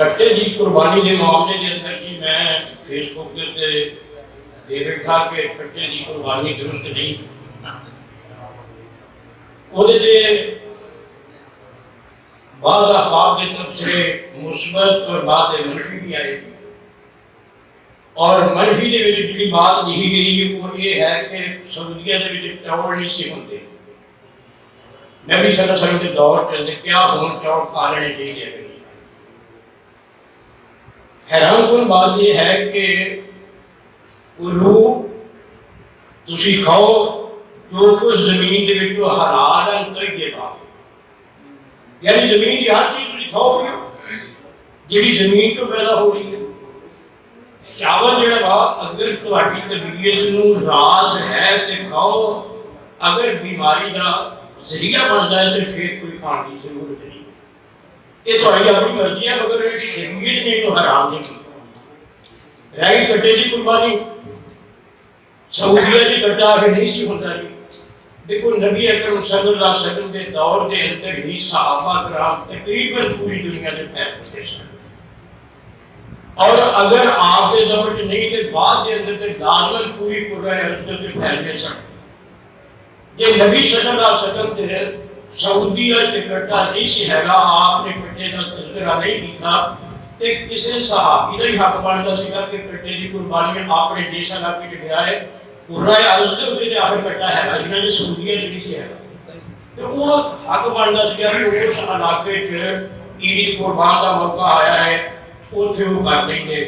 कट्टे की कुर्बानी के मामले के अंदर कि मैं फेसबुक के उत्ते दे बैठा कि कट्टे की कुर्बानी दुरुस्त नहीं, ਉਹਦੇ ਤੇ बाद अहबाब की तरफ से मुस्बत और बाद मनफी भी आए थे। और मनफी के जी बात लिखी गई वो ये है कि सऊदीया के चौल नहीं से होंगे। नबी सल्लल्लाहु अलैहि वसल्लम के दौर के क्या हों चौल खा लेने चाहिए। हैरानकुन बात यह है कि उलू तुसी खाओ जो कुछ जमीन के विचों हलाल है तो ही बात, यानी जमीन की हर चीज खाओ जी जमीन चो पैदा हो रही है। चावल जो अगर तुम्हारी तबीयत रास है तो खाओ, अगर बीमारी का जरिया बनता है तो फिर कोई खाने की जरूरत नहीं। ये तुम्हारी अपनी मर्जी है, मगर शरीयत ने तो हराम नहीं किया। रही कट्टे की कुर्बानी, सऊदीया की कट्टा आगे नहीं सी होता जी। देखो नबी अकरम सल्लल्लाहु अलैहि वसल्लम के दौर के अंदर ही सहाबा कराम तकरीबन पूरी दुनिया में फैल चुके थे। और अगर आपके दौर में नहीं थे बाद के अंदर से लाजमन पूरी कुर्रा अर्ज़ में फैल गए सन। ये नबी सल्लल्लाहु अलैहि वसल्लम के सऊदीया के कट्टा नहीं सी हैगा, आपने कट्टे का तज़किरा नहीं किया ते किसी सहाबी का ही हक बनता सीगा कि कट्टे की कुर्बानी आपने जिस इलाके में गया है पूरा अर्ज़ के उत्ते आखिर कट्टा है जिन्हें जो सऊदीया नहीं सी है तो वो हक बनता सीगा कि उस इलाके च ईद कुर्बान का मौका आया है उत्थे वो कर देंगे।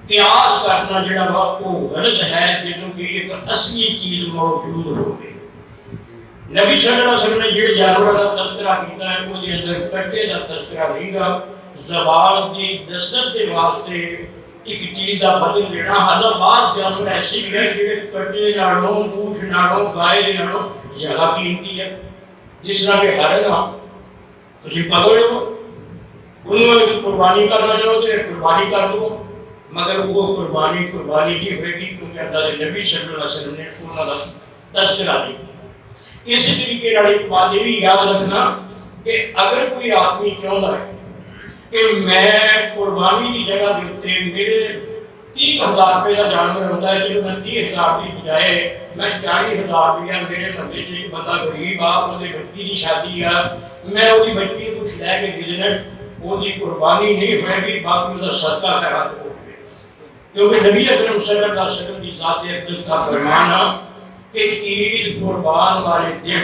क्यास करना जिहड़ा वा वो गलत है जिन्हों की एक असली चीज़ मौजूद होवे। नबी सल्लल्लाहु अलैहि वसल्लम ने जिहड़े जानवर का तज़किरा किया है उसके अंदर कट्टे का तज़किरा नहीं गा। ज़बान की दस्तत के वास्ते एक चीज़ का बदल लेना हदा बाद जानवर ऐसे भी है जिहड़े कट्टे नालों ऊँट नालों गाय के नालों ज़्यादा कीमती है। जिस तरह के हर ना तुम पकड़ लो उन्होंने कुर्बानी करना चाहो तो कुर्बानी कर दो, मगर वो कुर्बानी नहीं होगी क्योंकि अल्लाह के नबी सल्लल्लाहु अलैहि वसल्लम ने उन्होंने तज़किरा नहीं किया। इस तरीके एक बात ये भी याद रखना कि अगर कोई आदमी चाहता है कि मैं कुर्बानी की जगह के उत्ते मेरे 30,000 रुपये का जानवर होता है, चलो मैं 30,000 की बजाय मैं 40,000 रुपया मेरे महल्ले च एक बंदा गरीब आ उसकी बच्ची की शादी आ मैं वो बच्ची कुछ लैके दे देना उसकी कुर्बानी नहीं होगी, बाकी उसका सदका खैरात हो गए। क्योंकि नबी अकरम सल्लल्लाहु अलैहि वसल्लम की ज़ात अक़दस का फरमान है कि ईद कुर्बान वाले दिन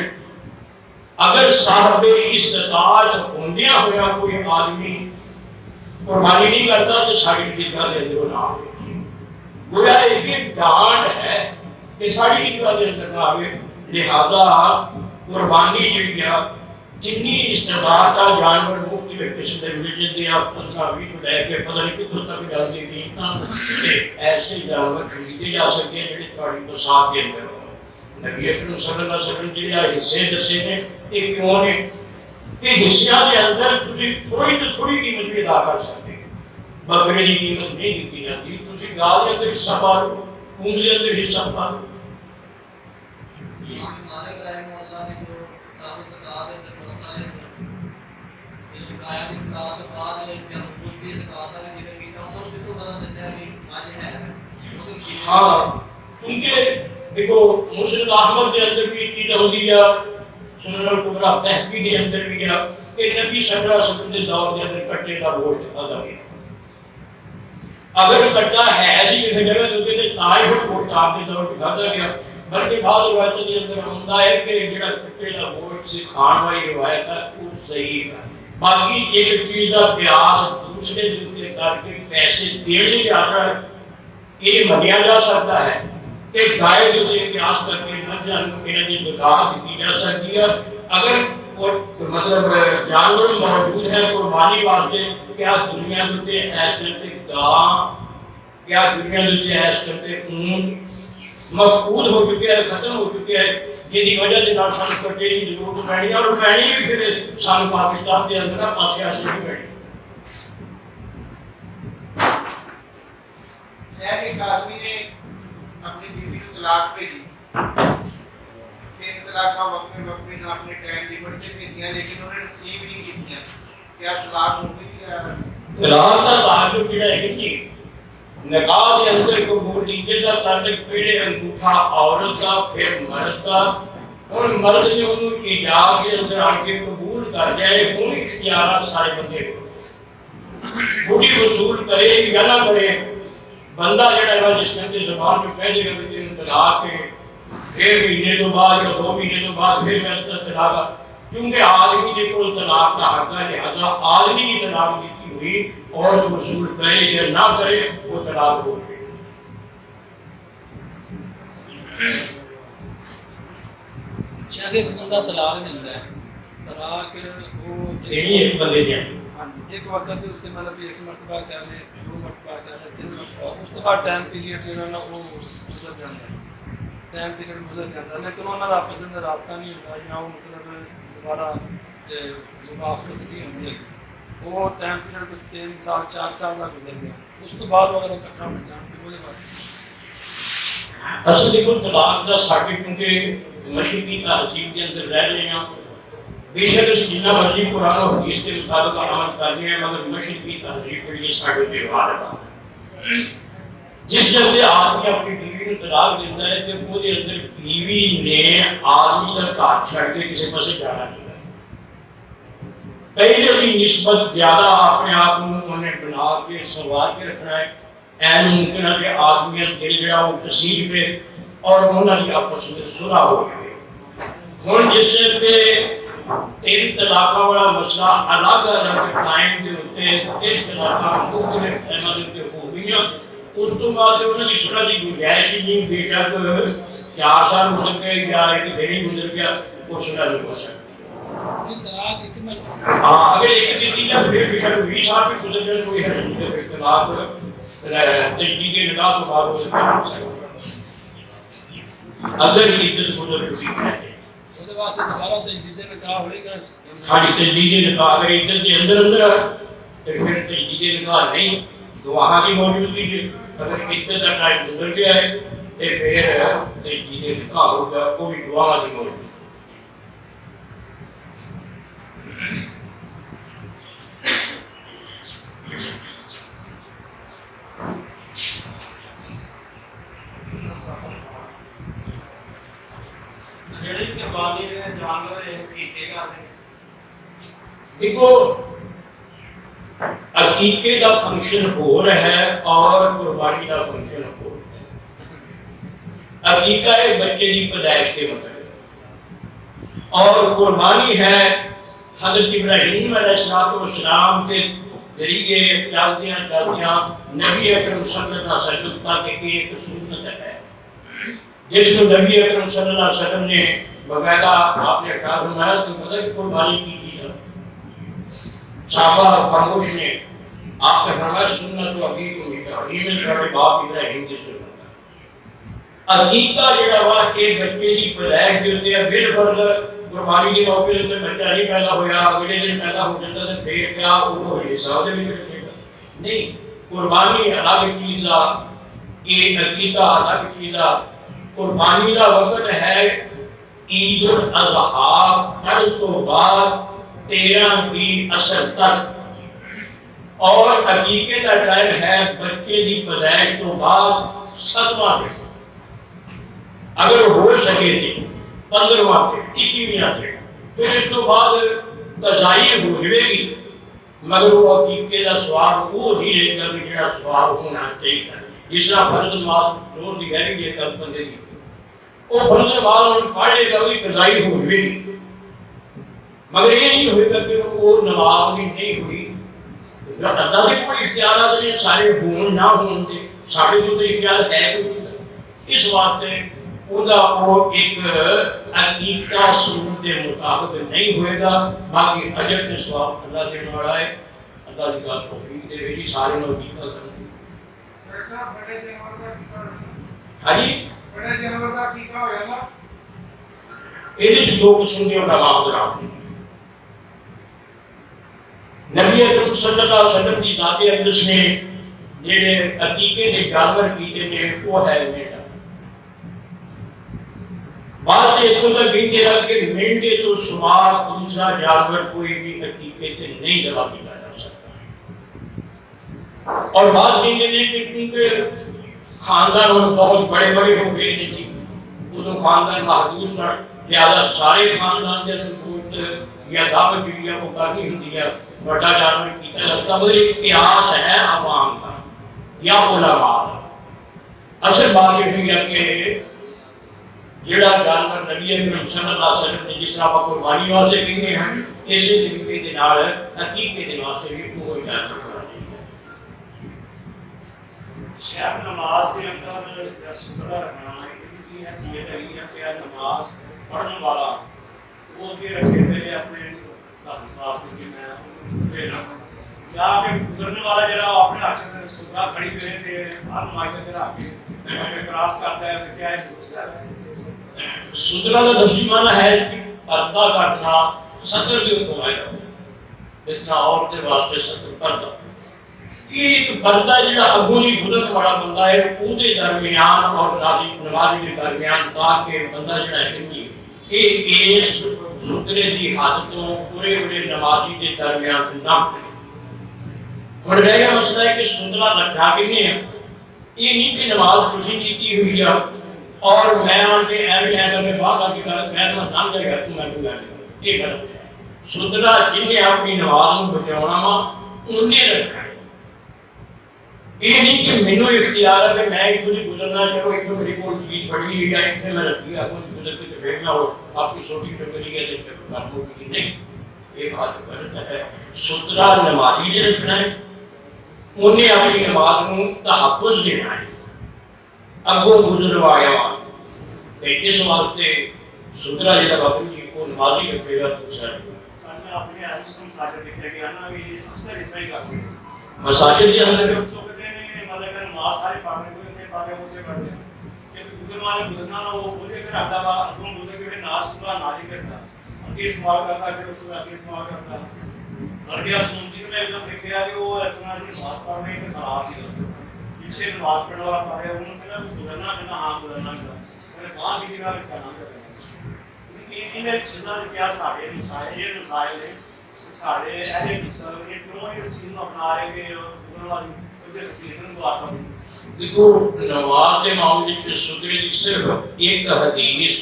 अगर साहब इस्तिताअत होंदिया होया कोई आदमी कुर्बानी नहीं करता तो साड़ी ईदगाह के अंदर ना आवे। गोया एक डांट है कि साड़ी ईदगाह के अंदर ना आवे। लिहाजा कुर्बानी जी जिन्नी इस्तिताअत का जानवर मुफ्त में किसी से मिल जाते हैं 15-20 को लैके पता नहीं कितों तक जाते हैं। ऐसे जानवर खरीदे जा सकते हैं जो थोड़ी बसात के अंदर नबी अकरम सल्लल्लाहु अलैहि वसल्लम जो हिस्से दसे ने ये क्यों ने कि हिस्सों के अंदर थोड़ी तो थोड़ी कीमत भी अदा कर सकते हैं। बकरे की कीमत नहीं दी जाती, तुम गाय के अंदर हिस्सा पा लो, ऊँट के अंदर हिस्सा पा लो। हाँ क्योंकि देखो मुस्लिम अहमद के अंदर भी चीज़ होती है, सुनन कुबरा बहकी के अंदर भी गया कि नबी सल्लल्लाहु अलैहि वसल्लम के दौर के अंदर कट्टे का गोश्त खाता गया। अगर कट्टा है ऐसी किसी जगह तो ताज गोश्त आपके दौर में खाता गया, बल्कि बाद रिवायतों के अंदर होता है कि जो कट्टे का गोश्त से खाने वाली रिवायत है वो सही है। बाकी एक चीज़ का प्यास दूसरे दूसरे करके पैसे देने जाता है ये मनिया जा सकता है कि गाय के लिए प्यास करके मझां इन्हां दी ज़कात दी जा सकती है। अगर मतलब जानवर मौजूद है कुर्बानी वास्ते क्या दुनिया के ऐस करते गां क्या दुनिया के ऐस करते ऊँट मफकूद हो चुके हैं, खत्म हो चुके हैं, जिसकी वजह से सानू कट्टे की जरूरत पैनी और पैनी भी फिर सानू पाकिस्तान के अंदर पासे आसे नहीं पैनी। एक आदमी ने अपनी बीवी को तलाक भेजी, फिर तलाक का वक्फे ना अपने टाइम लिमिट से भेजियां लेकिन उन्होंने रिसीव नहीं की। क्या तलाक हो गई या तलाक का ताल्लुक जिहड़ा है कि निकाह के अंदर कबूली जिसका ताल्लुक पहले अंगूठा औरत का फिर मर्द का और मर्द ने उन्होंने इजाब के अंदर आके कबूल कर जाए हुण इख्तियारात सारे बंदे को बुढ़ी वसूल करे या ना करे बंदा जड़ा है जिस टाइम ज़बान में कह देगा कि तेन तलाक है 1 महीने तो बाद या 2 महीने तो बाद फिर मैं तलाक क्योंकि आदमी के कोल तलाक का हक है लिहाजा आदमी की तलाक दी हुई और वसूल करे या ना करे वो तलाक हो गई। चाहे बंदा तलाक दिंदा है तलाक वो देनी एक बंदे दी हाँ जी एक वक्त के उत्ते मतलब 1 मरतबा कर ले 2 मरतबा कर ले 3 मरतबा उस तो बाद टाइम पीरियड जो ना वो गुजर जाता है टाइम पीरियड गुजर जाता है लेकिन उन्होंने आपस में रबता नहीं होता या वो मतलब दोबारा मुवाफकत नहीं होती है वो टाइम पीरियड को 3 साल 4 साल का गुजर गया उस तो बाद अगर इकट्ठा होना चाहते वो पास असल देखो तलाक का साडे क्योंकि मशरकी तहजीब के अंदर रह रहे हैं बेशक अस जिन्ना मर्जी कुरान और हदीस के मुताबिक अमल कर रहे हैं मगर मशरकी तहजीब के लिए साडे व्यवहार है जिस जगह आदमी अपनी बीवी को तलाक देता है तो उसके अंदर बीवी ने आदमी का घर छड़ के किसी पास जाना नहीं पहले की निस्बत ज्यादा अपने आप उन्होंने बना के संवार के रखना है ऐन मुमकिन है कि आदमी दिल जड़ा वो तसीज पे और उन्होंने आपस में सुलह हो गए हुण जिस पे 3 तलाक वाला मसला अलग अलग टाइम के उत्ते 3 तलाक मुख्तलिफ टाइमां दे उत्ते हो गईयां उस तो बाद उन्होंने सुलह की गुंजाइश ही नहीं बेशक 4 साल गुजर गए या 1 दिन ही गुजर गया वो सुलह नहीं हो सकती। हाँ अगर एक चीज है फिर बेशक 20 साल भी गुजर जाए कोई हर्ज नहीं है तलाक तजदीद निकाह तो बाद हो सकता अगर इद्दत गुजर चुकी है उसके बाद से दोबारा तजदीद निकाह होएगा खाली तजदीद निकाह अगर इद्दत के अंदर अंदर है तो फिर तजदीद निकाह नहीं तो वहाँ की मौजूदगी है अगर इद्दत का टाइम गुजर गया है तो फिर तजदीद निकाह होगा कोई दुआ की मौजूदगी देखो अकीके का फंक्शन हो रहा है और कुर्बानी का फंक्शन हो रहा है। अकीका एक बच्चे की पैदाइश के मतलब और कुर्बानी है हज़रत इब्राहीम अलैहिस्सलाम के जरिए चलदियां चलदियां नबी अकरम सल्लल्लाहु अलैहि वसल्लम तक एक सुन्नत है जिसको नबी अकरम सल्लल्लाहु अलैहि वसल्लम ने बकायदा आपने कहा फरमाया तो पता कि कुर्बानी की साहबा खामोश ने आपने फरमाया सुन्नत अकीक इब्राहीम तुम्हारे बाप इब्राहीम की सुन्नत अकीका जेड़ा वा एक बच्चे की पैदाइश के उत्ते बिलकुल कुर्बानी के मौके उत्ते बच्चा नहीं पैदा होया अगले दिन पैदा हो जाता तो फिर क्या वो हिसाब दे विच रखेगा नहीं कुर्बानी अलग चीज दा ये अकीका अलग चीज दा कुर्बानी का वक्त है ईद उल अज़हा कल तो बाद 13 की असर तक और अकीके का टाइम है बच्चे की पैदाइश तो बाद 7वां दिन अगर हो सके तो 15वां दिन 21वां दिन फिर इस तो बाद कज़ाई हो जाएगी मगर वो अकीके का स्वाब वो नहीं रहेगा कि जो स्वाब होना चाहिए जिस तरह फर्ज नमाज जोर दी गहरी है कल बंदे की वो फर्ज नमाज पढ़ लेगा उसकी कज़ाई हो जाएगी मगर ये नहीं होगा कि वो नमाज भी नहीं हुई अल्लाह के कोई इख्तियारात ने सारे हों ना हों साढ़े तो इख्तियार है कोई इस वास्ते उनका वो एक अकीका सुन्नत के मुताबिक नहीं होएगा बाकी अजर के सवाब अल्लाह देने वाला है अल्लाह की बात तौफीक दे मेरी सारे लोग अकीका करेंगे बड़े जानवर का कीका हाँ जी बड़े जानवर का कीका हो जाता ਇਹਦੇ ਚ ਦੋ ਕਿਸਮ ਦੇ ਉਲਮਾ ਹਜ਼ਰਾਤ ਨੇ नबी अकरम सल्लल्लाहु अलैहि वसल्लम की ज़ात अक़दस ने जेड़े अकीके के जानवर कीते ने वो है मेंढा बात इत्थों तक कहते हैं कि मेंढे तो सिवा दूसरा जानवर कोई भी अकीके से नहीं दवा पीता जा सकता और बात कहते हैं कि क्योंकि खानदान हम बहुत बड़े बड़े हो गए ने जी, उदों खानदान महदूद सन, लिहाजा सारे खानदान के सूरत या दावत पीढ़ियां को करनी होती है, बड़ा जानवर किया जाता, मगर एक इतिहास है अवाम का या उलमा का। असल बात यह है कि जेड़ा जानवर नबी अकरम सल्लल्लाहु अलैहि वसल्लम ने जिस तरह आप कुर्बानी वास्ते कहते हैं, इसी तरीके के नाल हकीके के वास्ते भी वो जानवर शेख नमाज के अंदर सुतरा रखना इसकी हैसियत है कि नमाज पढ़ने वाला वो भी रखे पहले अपने वास्ते कि मैं फिर या के गुजरने वाला जरा अपने हाथ में सुतरा खड़ी हुए थे हर नमाज के आके क्रॉस करता है क्या है दूसरा सुतरा का लफ्ज़ी माना है कि पर्दा काटना, सतर के ऊपर आएगा, जिस तरह औरत के वास्ते सतर पर्दा। एक पर्दा जिहड़ा अगों नहीं गुजरने वाला बंदा है, उसके दरमियान और नमाज़ी के दरमियान ताकि बंदा जिहड़ा है नहीं ये इस सुतरे की हालत तो पूरे नमाजी के दरमियान ना हुण रह गया मसला है कि सुतरा रखा किने है। ये नहीं कि नमाज तुसीं कीती हुई है और मैं आके ऐसे अगर मैं बाहर आके कर मैं तो नाम जाएगा तू मैं दूंगा, ये गलत है। सुतरा जिन्हें अपनी नमाज को बचाना वा उन्हें रखना है। ये नहीं कि मैनू इख्तियार है कि मैं इतों से गुजरना, चलो इतों मेरी कोल चीज पड़ी है या इतने मैं रखी है गुजर के बैठना हो आपकी छोटी चोकरी है तो नहीं, ये बात गलत है। सुतरा नमाजी ने रखना है, उन्हें अपनी नमाज को तहफ़्फ़ुज़ देना है, अगों गुजरवाया ते इस वास्ते सुतरा जिहड़ा बापू जी को नमाजी रखेगा दूसरा सारे अपने आज संसार देखे गया ना ये अक्सर ऐसा ही करते हैं मसाजिद के अंदर चौकते ने मतलब नमाज सारे पढ़ने को थे पढ़े होते पढ़ने कि गुजरने वाले गुजरना ना वो बोले कि रहता बा अगों गुजर के नाज सुतरा नाली करता आगे सवाल करता कि उससे आगे सवाल करता और क्या सुनती में एकदम देखा कि वो ऐसा नमाज पढ़ने के खलास ही पीछे नमाज पढ़ने वाला पढ़े उन्होंने कहा गुजरना कहना हाँ गुजरना का मैंने वहाँ भी निकाल चला करना इन चीज़ों क्या सारे मसाइल है सारे अहले दिसर ये क्यों इस चीज़ को अपना रहे कि गुजरने वाली उधर सीधन को आता है। देखो नमाज के मामले में सुतरे की सिर्फ एक हदीस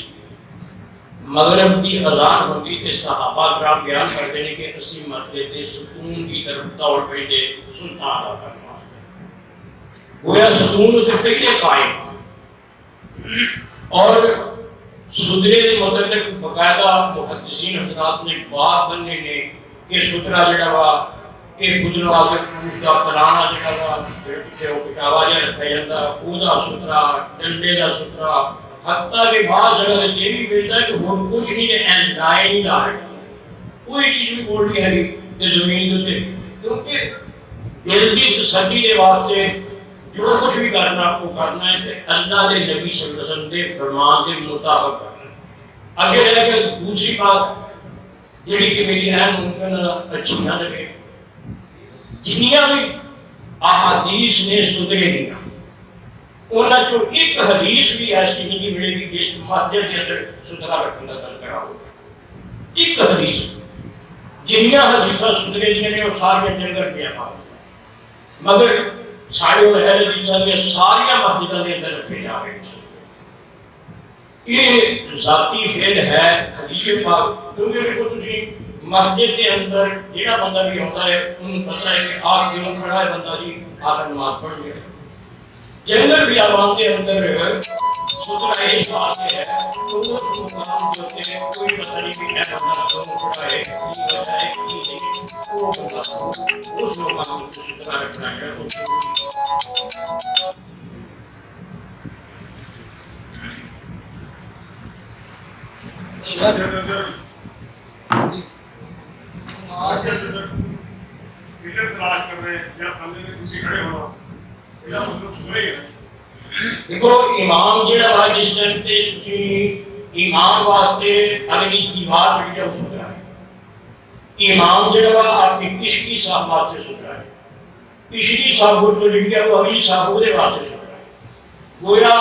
मगरिब की अजान होती थे, सहाबा कराम बयान करते हैं कि अस्सी मरते थे सुकून की तरफ दौड़ पड़े सुनता अदा करना गोया सुकून उसे पहले कायम और सुतरे के मतलब बकायदा मुहद्दिसीन हज़रात ने बात बनने ने कि सुतरा जिहड़ा वा एक गुजरने वाले उसका पुराना जिहड़ा वा पीछे वो पिटावा जिहा रखा जाता ਉਹਦਾ सुतरा डंडे का सुतरा हत्ता के बाद जगह ये भी मिलता है कि वो कुछ नहीं है लाए नहीं ला कोई चीज भी कोल नहीं है कि जमीन के क्योंकि दिल की तसल्ली के वास्ते जो कुछ भी करना आपको करना है कि अल्लाह के नबी सल्लल्लाहु अलैहि वसल्लम के फरमान के मुताबिक करना। आगे रह के दूसरी बात जिहड़ी कि मेरी अहम मुमकिन अच्छी ना लगे, जिन्नियां भी अहादीस ने सुतरे दियां उन्हां चों एक हदीस भी ऐसी नहीं मिलेगी जिस मस्जिद के अंदर सुतरा रखने का तज़किरा हो। एक हदीस जिन्नियां हदीसां सुतरे दियां ने वो सारियां जंगल गया मगर सारे महल के सारिया मस्जिदों के अंदर रखे जा रहे हैं। ये जाती फेल है हदीस पाक क्योंकि देखो तुसी मस्जिद के अंदर जेड़ा बंदा भी होता है उन्हें पता है कि आप क्यों खड़ा है बंदा जी आखिर नमाज पढ़ लिया। जंगल भी आवाम के अंदर सुतरा इस बात है तो वो काम जो होते हैं कोई पता नहीं कि क्या बंदा क्यों खड़ा है की वजह है की नहीं वो बंदा उस लोग काम सुतरा रखना है। तलाश कर रहे हैं या बंदे ने किसी खड़े होना या मतलब सुन रही है देखो इमाम जेड़ा वा जिस टाइम पे तुसी इमाम वास्ते अगली दीवार पे जब सुतरा है इमाम जेड़ा वा आपकी पिछली साहब वास्ते सुतरा है पिछली साहब उसको जेड़ी है वो अगली साहब ਉਹਦੇ वास्ते सुतरा है। गोया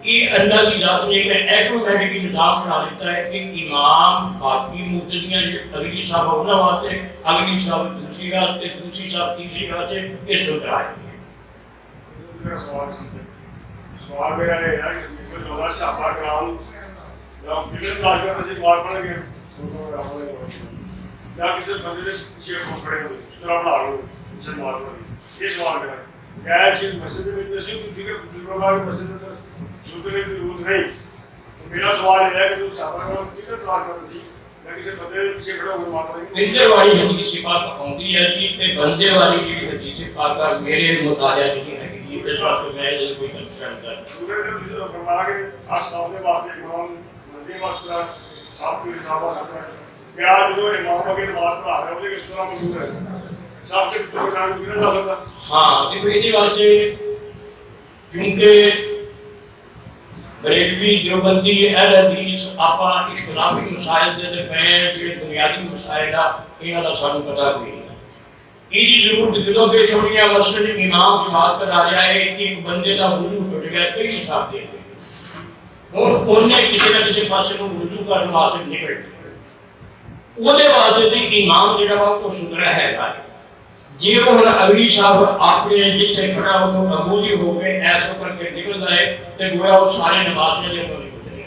ये अल्लाह की जात ने एक ऑटोमेटिक निज़ाम बना देता है कि इमाम बाकी मुक्तदियाँ अगली साहब होना वास्ते, अगली साहब दूसरी रास्ते, दूसरी साहब तीसरी रास्ते, ये सुधरा है। मेरा सवाल मेरा ये है कि इसमें जो है साहबा कराम जब बिल्कुल क्लास कर रहे थे बात पढ़ गए सुनो या किसी बंदे ने पीछे को खड़े हुए उसका बना लो उनसे बात पढ़ ये सवाल मेरा क्या है कि मस्जिद में जैसे कुछ के बुजुर्गों के मस्जिद में सुधरे की जरूरत नहीं। तो मेरा सवाल है कि जो साहबा कराम किधर क्लास कर रहे थे या किसी बंदे ने पीछे खड़े होकर बात पढ़ी इधर वाली हदीस पाक आउंदी है जी ते बंदे वाली जी हदीस पाक मेरे मुताबिक नहीं है कि इस बात को मैं कोई कंसर्न कर दूसरे से फरमा के आज सामने बात है इमाम मंदी वास्ता साहब के साहबा सकता है क्या जो इमाम के बात पर आ रहा है वो किस तरह मौजूद है साहब के कुछ नाम नहीं जा सकता। हाँ देखो इसी वास्ते क्योंकि बरेलवी देवबंदी अहल हदीस आपा इख्तिलाफी मसाइल दे पे जो बुनियादी मसाइल आ इन्हां दा सानू पता कोई नहीं। इहदी जरूरत दिलों पे छोड़िया मसलन इमाम जमात करा रहा है एक बंदे का वुजू टूट गया कई हिसाब दे और उन्हें किसी ना किसी पासे को वुजू करने वास्ते निकल ਉਹਦੇ ਵਾਸਤੇ ਤੇ ਇਮਾਮ ਜਿਹੜਾ ਵਾ ਉਹ ਸੁਧਰਾ ਹੈਗਾ ਜੇ ਉਹ ਹੁਣ ਅਗਲੀ ਸਾਹਬ ਆਪਣੇ ਜਿੱਥੇ ਖੜਾ ਹੋ ਤੋਂ ਅਬੂਲੀ ਹੋ ਕੇ ਐਸਾ ਕਰਕੇ ਨਿਕਲਦਾ ਹੈ ਤੇ ਗੋਇਆ ਉਹ ਸਾਰੇ ਨਮਾਜ਼ ਦੇ ਉੱਪਰ ਨਿਕਲ ਜਾਏ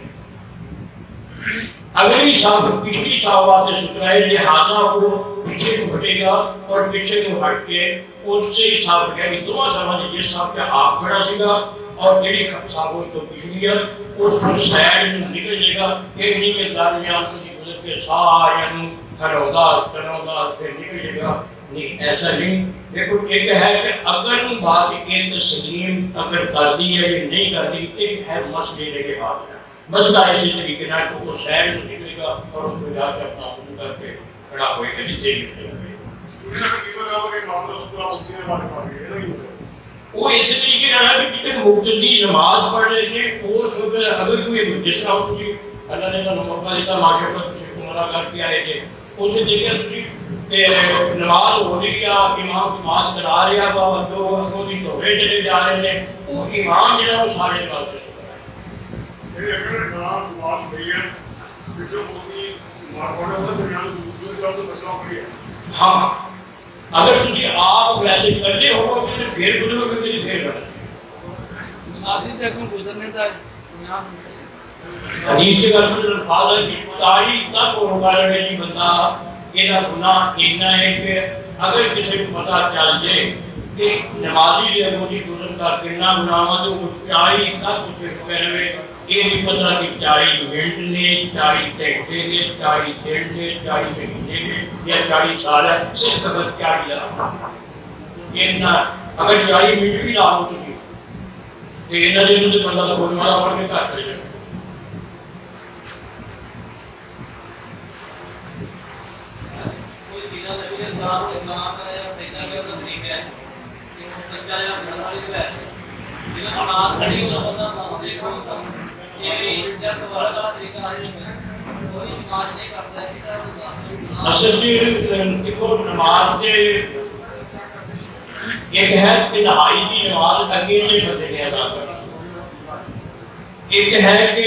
अगली साहब पिछली साहब वाले सुधरा है लिहाजा वो पीछे को हटेगा और पीछे को हट के उससे साहब क्या दोनों साहब ने जिस साहब के हाथ खड़ा सीगा और जेडी साहब उस तो पिछली है वो तो साइड में निकल जाएगा एक निकल दरमियान को गुजर के सारे हरौदा फिर निकल जाएगा नहीं ऐसा नहीं। देखो एक है कि अगर बात एक तस्लीम अगर कर दी है या नहीं कर दी एक है मसले के हाथ में मसला इसी तरीके ना तो वो शहर में निकलेगा और उनको जाकर अपना वुज़ू करके खड़ा होएगा जितने भी वो इसी तरीके ना कि जितने मुक्तदी नमाज पढ़ रहे थे वो सोच अगर कोई जिस तरह तुसी अल्लाह ने तो मौका दिया माशाअल्लाह तुसी को मुलाकात किया है थे उसे देखिए तुसी नमाज हो रही है इमाम नमाज करा रहा बाबा तो उसकी तोबे चले जा रहे हैं वो इमाम जो वो सारे नमाज अगर नाम बात हुई है किसी को भी मारवाड़ा वाला दरमियान जो का तो मसला पड़ी है। हाँ अगर तुझे आप वैसे करते हो तो फिर बुजुर्ग को तेरी फिर करना नाज़ी तक में गुजरने का हदीस के बारे में अल्फाज है कि सारी तक मुकारण में नहीं बंदा इना गुनाह इतना है कि अगर किसी को पता चल जाए कि नमाजी जो मोदी गुजर का कितना गुनाह तो वो 40 तक उसे करवे ये नहीं पता कि 40 मिनट ने 40 घंटे ने 40 दिन ने 40 महीने ने या 40 साल है सिर्फ अगर 40 ये ना अगर 40 मिनट भी ना हो तुसी तो इन्हां दे मुझे बंदा तो होने वाला पढ़ के घर चले जाए कोई चीज़ नबी ने इस्लाम का या सजदा करने का तरीका है कि वो बच्चा या बड़ा वाली है जिन्हें अनाथ खड़ी हो बंदा बात देखो ये जब सवाल का तरीका आ रही है कोई नमाज नहीं करता है असल में देखो नमाज के एक है तिहाई की नमाज अकेले बंदे ने अदा करना एक है कि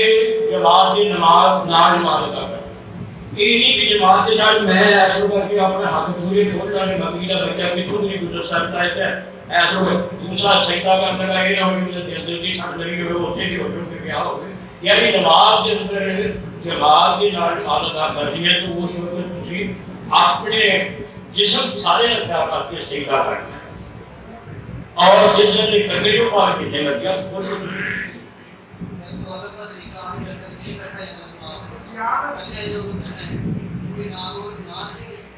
जमात की नमाज नाल नमाज अदा करना ये नहीं कि जमात के नाल मैं ऐसा करके अपने हाथ पूरे ढोल लाने बकरी का बच्चा कितों नहीं गुजर सकता है ऐसा दूसरा सजदा करने का ये ना हो मुझे दिल की छट लगी हो उसे भी हो चुके क्या हो यानी नमाज के अंदर जमात के नाल नमाज अदा करनी है तो उस वक्त तुसी अपने जिस्म सारे हथियार करके सजदा करना है और जिसने करने को पार कितने मर गया तो कुछ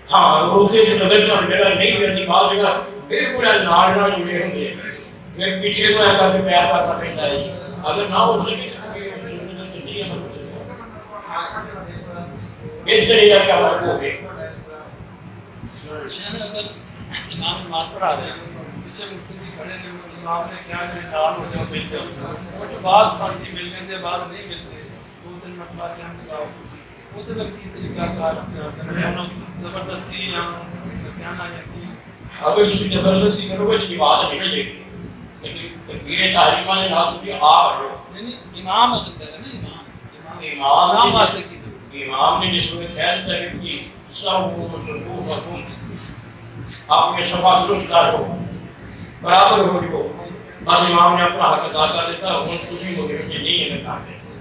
हाँ उसे अगर तो जगह नहीं करनी बात जगह बिल्कुल नाल नाल जुड़े होंगे फिर पीछे को ऐसा करके पैर करना पड़ता है अगर ना हो सके इधर ही क्या बात हो गई अगर इमाम नमाज पढ़ा रहे हैं पीछे मुक्तदी खड़े ने इमाम ने क्या करे नाल हो जाओ मिल जाओ कुछ बात साथी मिल लेंगे बाद नहीं मिलते दो दिन मतलब क्या हम लगाओ वो तो की तरीका कार करना चाहना जबरदस्ती या क्या ना है अगर किसी जबरदस्ती करोगे तो बात निकल जाएगी लेकिन तकबीर तारीमा ने ना तुझे आप नहीं इमाम होता है ना, इमाम इमाम वास्ते की जरूरत इमाम ने जिसमें ख्याल तक कि सब सुकून अपने सफा दुरुस्तार हो बराबर हो जो बस इमाम ने अपना हक अदा कर दिता, हम तुम मुजरिम जी नहीं अदा कर